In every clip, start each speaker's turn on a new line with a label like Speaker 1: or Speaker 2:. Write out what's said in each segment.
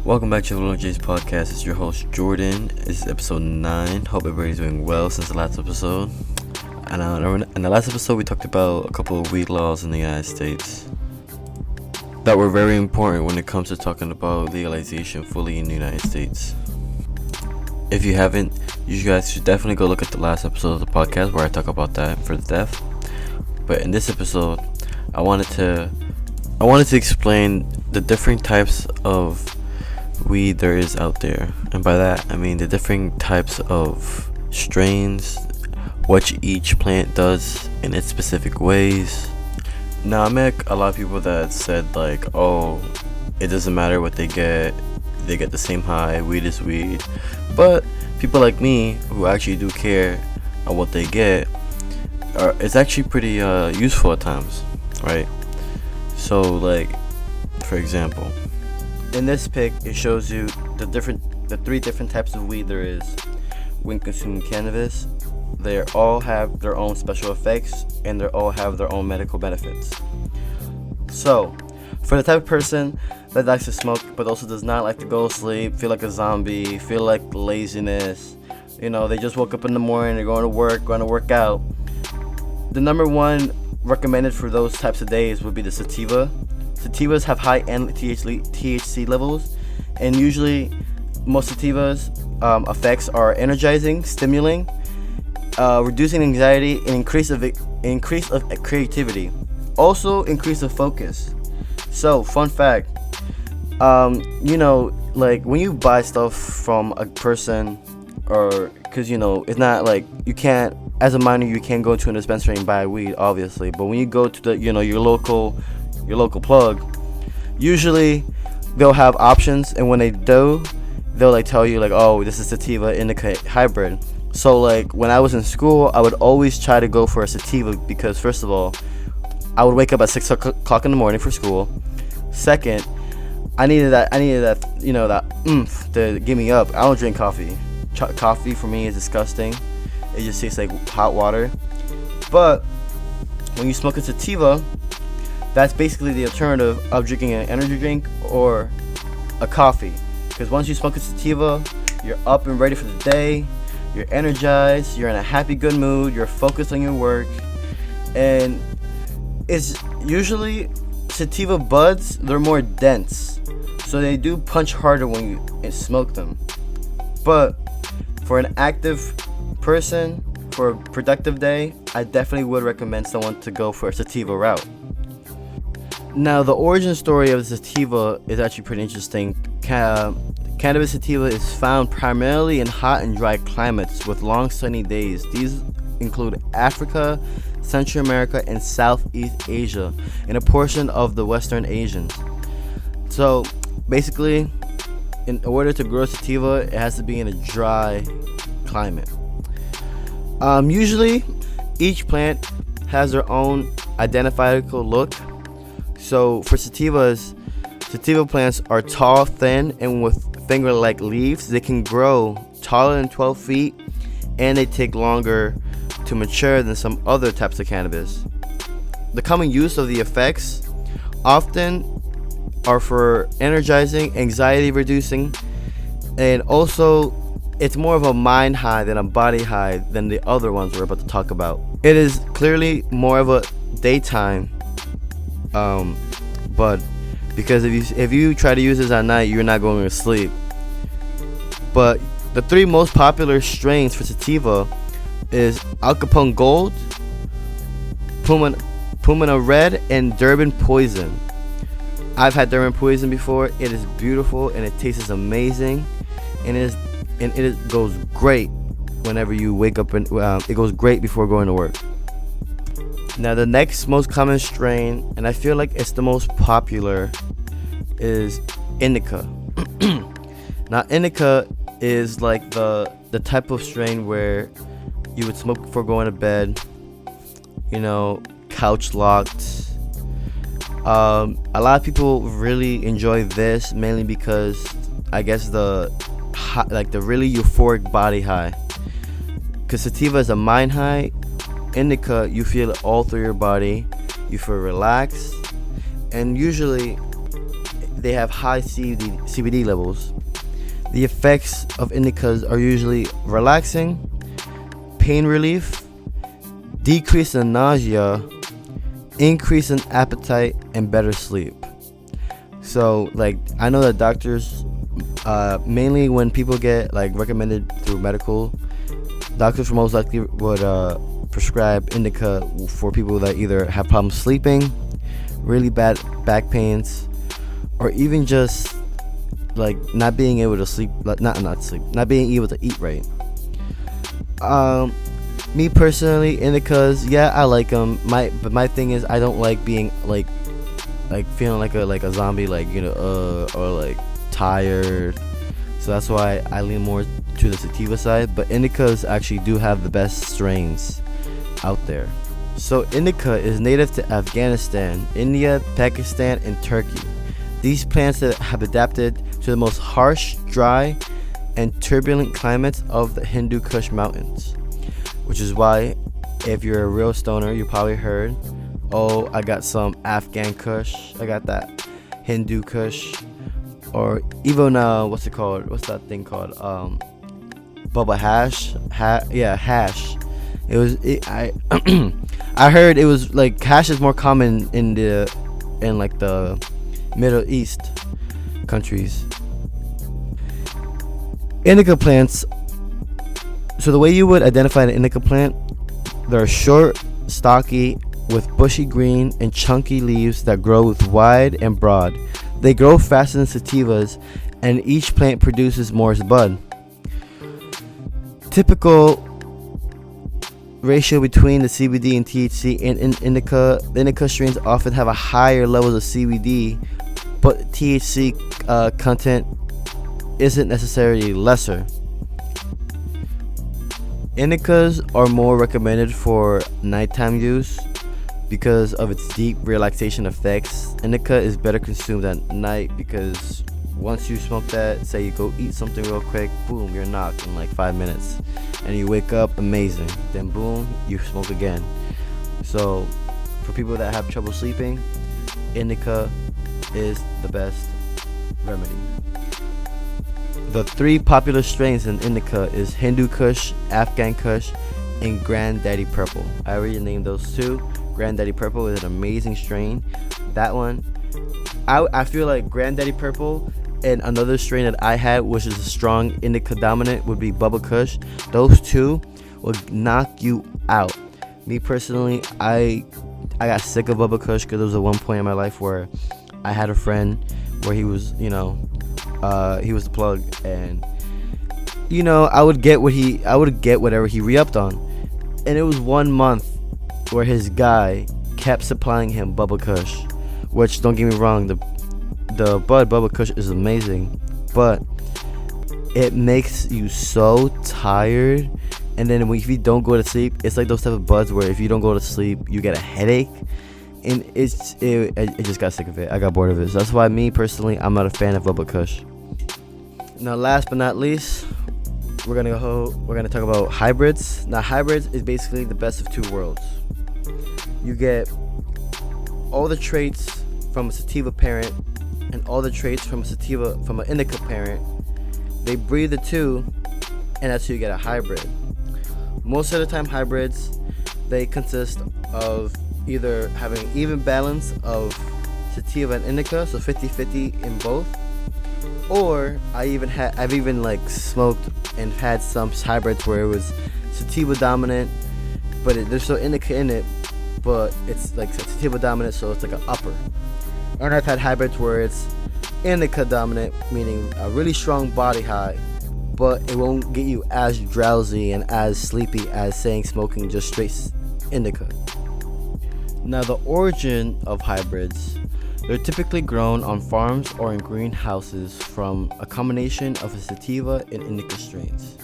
Speaker 1: Welcome back to the RollingJays Podcast. It's your host Jordan. This is episode 9. Hope everybody's doing well since the last episode. And in the last episode, we talked about a couple of weed laws in the United States that were very important when it comes to talking about legalization fully in the United States. If you haven't, you guys should definitely go look at the last episode of the podcast where I talk about that for the depth. But in this episode, I wanted to explain the different types of weed there is out there, and by that I mean the different types of strains, what each plant does in its specific ways. Now, I met a lot of people that said like, oh, it doesn't matter what they get the same high, weed is weed. But people like me who actually do care on what they get, it's actually pretty useful at times, right? So like, for example, in this pic, it shows you the three different types of weed there is when consuming cannabis. They all have their own special effects, and they all have their own medical benefits. So, for the type of person that likes to smoke but also does not like to go to sleep, feel like a zombie, feel like laziness, they just woke up in the morning, they're going to work out. The number one recommended for those types of days would be the Sativa. Sativas have high THC levels, and usually most Sativas effects are energizing, stimulating, reducing anxiety, and increase of creativity. Also, increase of focus. So, fun fact, like when you buy stuff from a person, or because it's not like you can't, as a minor, you can't go to a dispensary and buy weed, obviously. But when you go to the your local plug, usually they'll have options, and when they do, they'll like tell you like, oh, this is Sativa Indica hybrid. So like when I was in school, I would always try to go for a Sativa because first of all, I would wake up at 6 o'clock in the morning for school. Second, I needed that that oomph to get me up. I don't drink coffee. Coffee for me is disgusting. It just tastes like hot water. But when you smoke a Sativa, that's basically the alternative of drinking an energy drink or a coffee. Because once you smoke a Sativa, you're up and ready for the day, you're energized, you're in a happy, good mood, you're focused on your work. And it's usually Sativa buds, they're more dense, so they do punch harder when you smoke them. But for an active person, for a productive day, I definitely would recommend someone to go for a Sativa route. Now, the origin story of the Sativa is actually pretty interesting. Cannabis Sativa is found primarily in hot and dry climates with long sunny days. These include Africa, Central America, and Southeast Asia, and a portion of the Western Asians. So, basically, in order to grow Sativa, it has to be in a dry climate. Usually, each plant has their own identifiable look. So for Sativa plants are tall, thin, and with finger-like leaves. They can grow taller than 12 feet, and they take longer to mature than some other types of cannabis. The common use of the effects often are for energizing, anxiety reducing, and also it's more of a mind high than a body high than the other ones we're about to talk about. It is clearly more of a daytime but because if you try to use this at night, you're not going to sleep. But the three most popular strains for Sativa is Al Capone Gold, Pumana Red, and Durban Poison. I've had Durban Poison before. It is beautiful and it tastes amazing, and it goes great whenever you wake up, and it goes great before going to work. Now, the next most common strain, and I feel like it's the most popular, is Indica. Now, Indica is like the type of strain where you would smoke before going to bed, couch locked. A lot of people really enjoy this, mainly because I guess the really euphoric body high. Because Sativa is a mind high. Indica, you feel it all through your body. You feel relaxed, and usually
Speaker 2: they have high CBD levels. The effects of indicas are usually relaxing, pain relief, decrease in nausea, increase in appetite, and better sleep. So like I know that doctors, mainly when people get like recommended through medical, doctors most likely would prescribe indica for people that either have problems sleeping, really bad back pains, or even just like not being able to sleep, not being able to eat right. Me personally, indicas, yeah, I like them. But my thing is, I don't like being like feeling like a zombie, like, you know, or like tired. So that's why I lean more to the sativa side. But indicas actually do have the best strains out there. So indica is native to Afghanistan, India, Pakistan, and Turkey. These plants that have adapted to the most harsh, dry, and turbulent climates of the Hindu Kush mountains. Which is why, if you're a real stoner, you probably heard, oh, I got some Afghan Kush, I got that Hindu Kush, or even what's it called? What's that thing called? Bubba hash. Hash. I heard it was like hash is more common in like the Middle East countries. Indica plants. So the way you would identify an indica plant, they're short, stocky, with bushy green and chunky leaves that grow with wide and broad. They grow faster than sativas, and each plant produces more bud. Typical ratio between the CBD and THC in indica. The indica strains often have a higher levels of CBD, but THC content isn't necessarily lesser. Indicas are more recommended for nighttime use because of its deep relaxation effects. Indica is better consumed at night because once you smoke that, say you go eat something real quick, boom, you're knocked in like 5 minutes, and you wake up amazing. Then boom, you smoke again. So for people that have trouble sleeping, indica is the best remedy. The 3 popular strains in indica is Hindu Kush, Afghan Kush, and Granddaddy Purple. I already named those 2. Granddaddy Purple is an amazing strain. That one, I feel like Granddaddy Purple and another strain that I had, which is a strong indica dominant, would be Bubba Kush. Those 2 would knock you out. Me personally, I got sick of Bubba Kush because there was at one point in my life where I had a friend where he was, he was the plug, and I would get whatever he re-upped on, and it was 1 month where his guy kept supplying him Bubba Kush, which, don't get me wrong, the bud Bubba Kush is amazing, but it makes you so tired, and then if you don't go to sleep, it's like those type of buds where if you don't go to sleep, you get a headache. And it just got sick of it. I got bored of it. So that's why me personally, I'm not a fan of Bubba Kush. Now, last but not least, we're gonna talk about hybrids. Now, hybrids is basically the best of 2 worlds. You get all the traits from a sativa parent and all the traits from an indica parent. They breed the 2, and that's how you get a hybrid. Most of the time, hybrids, they consist of either having an even balance of sativa and indica, so 50-50 in both, or I've even like smoked and had some hybrids where it was sativa dominant, but there's still indica in it, but it's like sativa dominant, so it's like an upper. And I've had hybrids where it's indica dominant, meaning a really strong body high, but it won't get you as drowsy and as sleepy as saying smoking just straight indica. Now, the origin of hybrids, they're typically grown on farms or in greenhouses from a combination of a sativa and indica strains.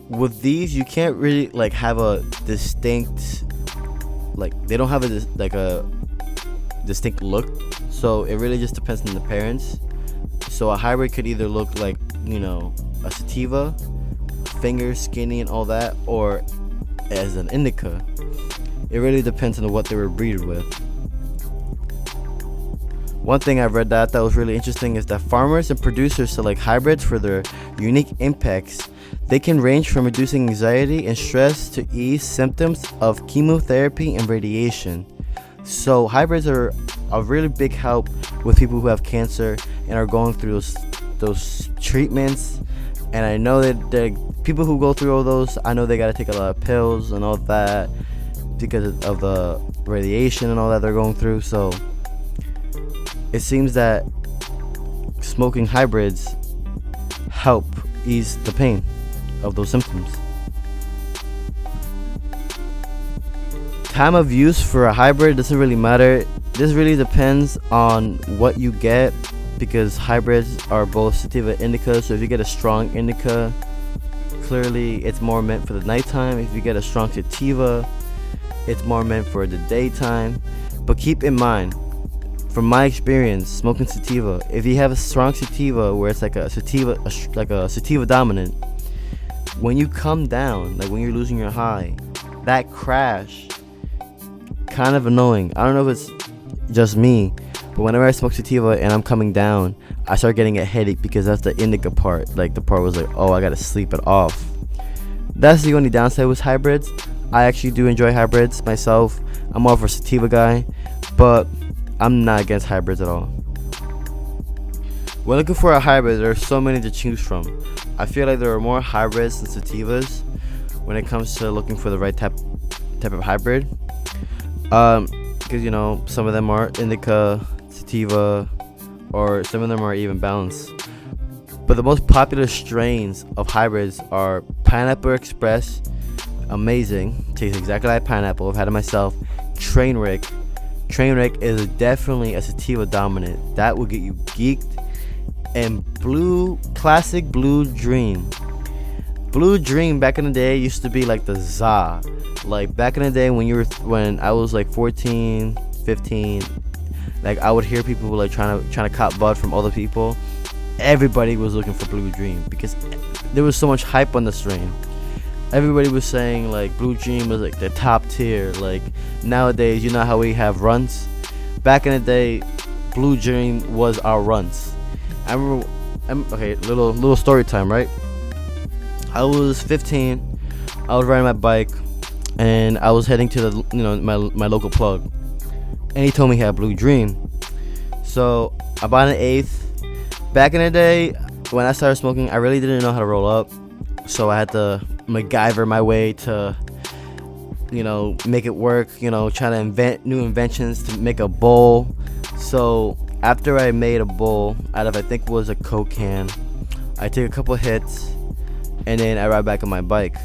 Speaker 2: With these, you can't really like have a distinct, they don't have a distinct look, so it really just depends on the parents. So a hybrid could either look like, a sativa, fingers skinny and all that, or as an indica. It really depends on what they were breeded with. One thing I've read that was really interesting is that farmers and producers select hybrids for their unique impacts. They can range from reducing anxiety and stress to ease symptoms of chemotherapy and radiation. So hybrids are a really big help with people who have cancer and are going through those treatments. And I know that the people who go through all those, I know they got to take a lot of pills and all that because of the radiation and all that they're going through. So it seems that smoking hybrids help ease the pain of those symptoms. Time of use for a hybrid doesn't really matter. This really depends on what you get, because hybrids are both sativa indica. So if you get a strong indica, clearly it's more meant for the nighttime. If you get a strong sativa, it's more meant for the daytime. But keep in mind, from my experience smoking sativa, if you have a strong sativa where it's like a sativa dominant, when you come down, like when you're losing your high, that crash kind of annoying. I don't know if it's just me, but whenever I smoke sativa and I'm coming down, I start getting a headache because that's the indica part. Like the part was like, oh, I gotta sleep it off. That's the only downside with hybrids. I actually do enjoy hybrids myself. I'm more of a sativa guy, but I'm not against hybrids at all. When looking for a hybrid, there are so many to choose from. I feel like there are more hybrids than sativas when it comes to looking for the right type of hybrid. Because you know, some of them are indica, sativa, or some of them are even balanced. But the most popular strains of hybrids are Pineapple Express, amazing, tastes exactly like pineapple, I've had it myself. Trainwreck is definitely a sativa dominant, that will get you geeked. And classic Blue Dream back in the day used to be like the za. Like back in the day when I was like 14, 15, like I would hear people like trying to cop bud from other people. Everybody was looking for Blue Dream because there was so much hype on the strain. Everybody was saying like Blue Dream was like the top tier. Like nowadays, you know how we have runs? Back in the day, Blue Dream was our runs. I remember, okay, little story time, right? I was 15, I was riding my bike, and I was heading to my local plug, and he told me he had Blue Dream. So I bought an eighth. Back in the day, when I started smoking, I really didn't know how to roll up, so I had to MacGyver my way to, make it work. Trying to invent new inventions to make a bowl. So after I made a bowl out of, I think it was a Coke can, I took a couple hits, and then I ride back on my bike.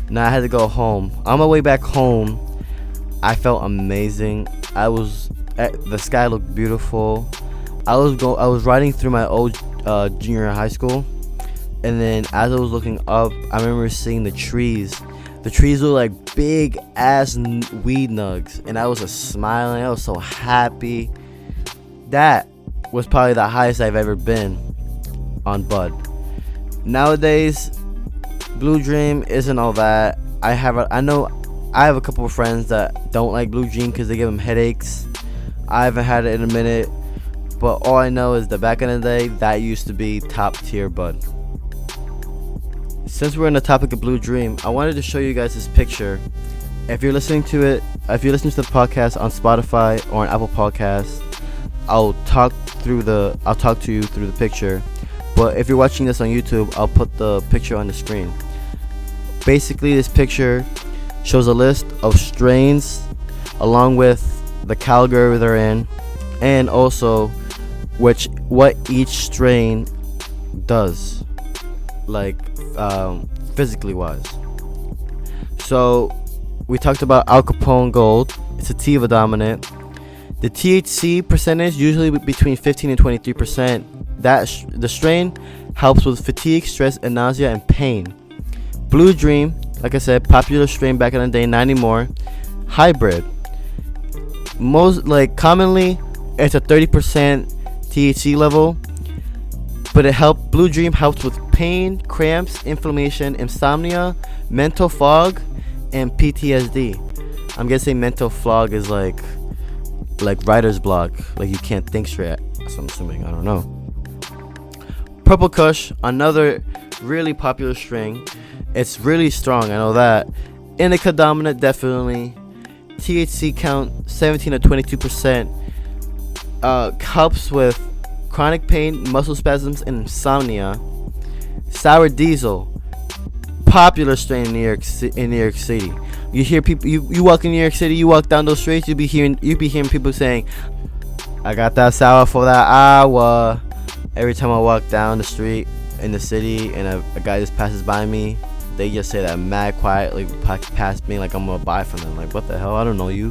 Speaker 2: Now I had to go home. On my way back home, I felt amazing. The sky looked beautiful. I was riding through my old junior high school, and then as I was looking up, I remember seeing the trees. The trees were like big ass weed nugs, and I was just smiling. I was so happy. That was probably the highest I've ever been on bud. Nowadays, Blue Dream isn't all that. I have a couple of friends that don't like Blue Dream because they give them headaches. I haven't had it in a minute, but all I know is that back in the day, that used to be top tier bud. Since we're on the topic of Blue Dream, I wanted to show you guys this picture. If you're listening to the podcast on Spotify or on Apple Podcasts, I'll talk to you through the picture. But if you're watching this on YouTube, I'll put the picture on the screen. Basically, this picture shows a list of strains along with the category they're in, and also what each strain does, like physically wise. So we talked about Al Capone Gold. It's sativa dominant. The THC percentage usually between 15 and 23%. The strain helps with fatigue, stress, and nausea and pain. Blue Dream, like I said, popular strain back in the day, not anymore. Hybrid. Commonly, it's a 30% THC level, but Blue Dream helps with pain, cramps, inflammation, insomnia, mental fog, and PTSD. I'm guessing mental fog is like like writer's block, like you can't think straight. So I'm assuming, I don't know. Purple Kush, another really popular strain. It's really strong, I know that. Indica dominant, definitely. THC count 17 to 22%. Helps with chronic pain, muscle spasms, and insomnia. Sour Diesel, popular strain in New York City. You hear people, you walk in New York City, you walk down those streets, you be hearing people saying, "I got that sour for that hour." Every time I walk down the street in the city and a guy just passes by me, they just say that mad quietly past me like I'm gonna buy from them. Like, what the hell? I don't know you.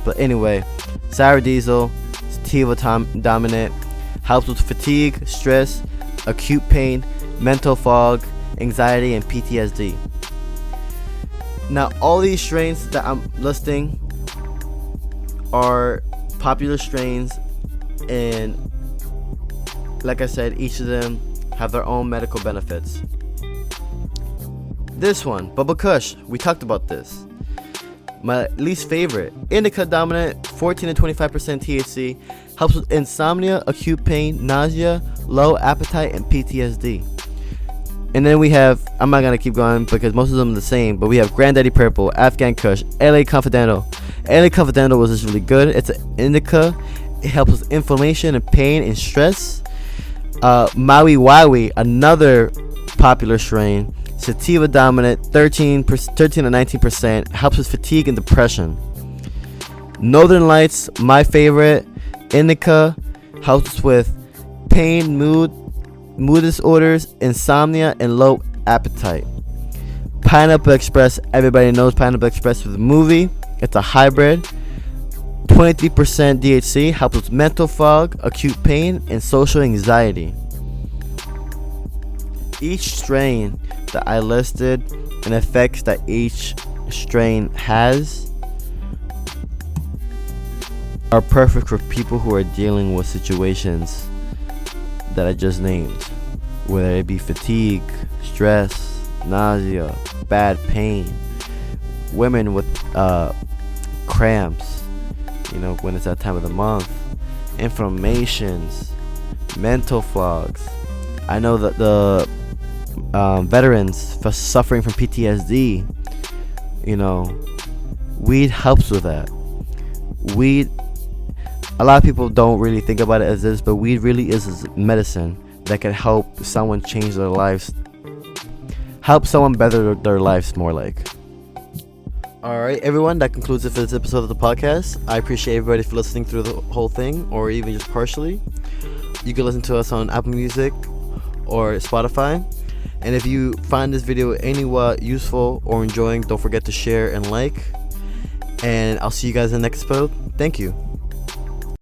Speaker 2: But anyway, Sour Diesel, Sativa dominant, helps with fatigue, stress, acute pain, mental fog, anxiety, and PTSD. Now, all these strains that I'm listing are popular strains, and like I said, each of them have their own medical benefits. This one, Bubba Kush, we talked about this. My least favorite, Indica dominant, 14 to 25% THC, helps with insomnia, acute pain, nausea, low appetite, and PTSD. And then we have, I'm not going to keep going because most of them are the same, but we have Granddaddy Purple, Afghan Kush, LA Confidential. LA Confidential was just really good. It's an indica. It helps with inflammation and pain and stress. Maui Waui, another popular strain. Sativa dominant, 13 to 19%, helps with fatigue and depression. Northern Lights, my favorite. Indica, helps with pain, mood disorders, insomnia, and low appetite. Pineapple Express, everybody knows Pineapple Express with the movie. It's a hybrid. 23% DHC, helps with mental fog, acute pain, and social anxiety. Each strain that I listed and effects that each strain has are perfect for people who are dealing with situations that I just named, whether it be fatigue, stress, nausea, bad pain, women with cramps, when it's that time of the month, inflammations, mental fogs. I know that the veterans for suffering from PTSD, weed helps with that. Weed, a lot of people don't really think about it as this, but weed really is medicine that can help someone change their lives, help someone better their lives more like. Alright, everyone, that concludes it for this episode of the podcast. I appreciate everybody for listening through the whole thing, or even just partially. You can listen to us on Apple Music or Spotify. And if you find this video anywhat useful or enjoying, don't forget to share and like. And I'll see you guys in the next episode. Thank you.